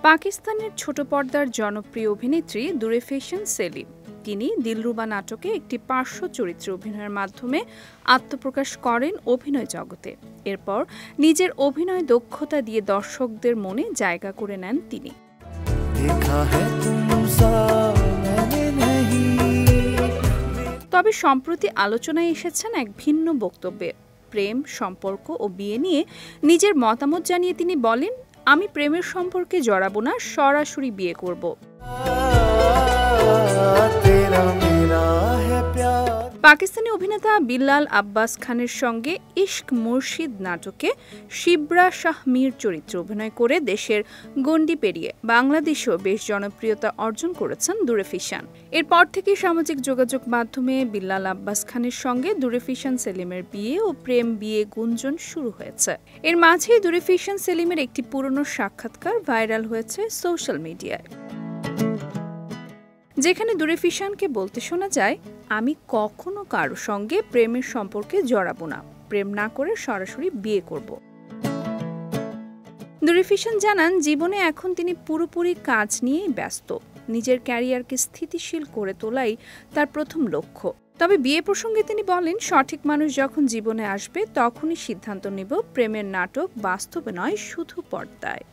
পাকিস্তানের ছোট পর্দার জনপ্রিয় অভিনেত্রী দুরে ফ্যাশন সেলিম। তিনি দিলরুবা নাটকে একটি পার্শ্ব চরিত্রে অভিনয়ের মাধ্যমে আত্মপ্রকাশ করেন অভিনয় জগতে। এরপর নিজের অভিনয় দক্ষতা দিয়ে দর্শকদের মনে জায়গা করে নেন তিনি। তবে সম্প্রতি আলোচনায় এসেছেন এক ভিন্ন বক্তব্যে। প্রেম, সম্পর্ক ও বিয়ে নিয়ে নিজের মতামত জানিয়ে তিনি বলেন, আমি প্রেমের সম্পর্কে জড়াবো না, সরাসরি বিয়ে করব। পাকিস্তানি অভিনেতা বিল্লাল আব্বাস খানের সঙ্গে ইশক মুর্শিদ নাটকে শিবরা শাহ মীর চরিত্রে অভিনয় করে দেশের গণ্ডি পেরিয়ে বাংলাদেশেও বেশ জনপ্রিয়তা অর্জন করেছেন দুরে ফ্যাশন। এরপর থেকে সামাজিক যোগাযোগ মাধ্যমে বিল্লাল আব্বাস খানের সঙ্গে দুরে ফ্যাশন সেলিমের বিয়ে ও প্রেম বিয়ে গুঞ্জন শুরু হয়েছে। এর মাঝেই দুরে ফ্যাশন সেলিমের একটি পুরনো সাক্ষাৎকার ভাইরাল হয়েছে সোশ্যাল মিডিয়ায়, যেখানে দুরে ফ্যাশনকে বলতে শোনা যায়, আমি কখনো কারো সঙ্গে প্রেমের সম্পর্কে জড়াবো না, প্রেম না করে সরাসরি বিয়ে করব। দুরে ফ্যাশন জানান, জীবনে এখন তিনি পুরোপুরি কাজ নিয়েই ব্যস্ত। নিজের ক্যারিয়ারকে স্থিতিশীল করে তোলাই তার প্রথম লক্ষ্য। তবে বিয়ে প্রসঙ্গে তিনি বলেন, সঠিক মানুষ যখন জীবনে আসবে তখনই সিদ্ধান্ত নেব প্রেমের নাটক বাস্তবে নয়, শুধু পর্দায়।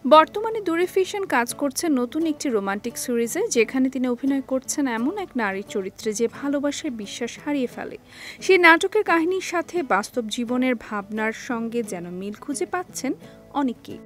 বর্তমানে দুরে ফ্যাশন কাজ করছেন নতুন একটি রোমান্টিক সিরিজে, যেখানে তিনি অভিনয় করছেন এমন এক নারীর চরিত্রে যে ভালোবাসায় বিশ্বাস হারিয়ে ফেলে। সেই নাটকের কাহিনীর সাথে বাস্তব জীবনের ভাবনার সঙ্গে যেন মিল খুঁজে পাচ্ছেন অনেকেই।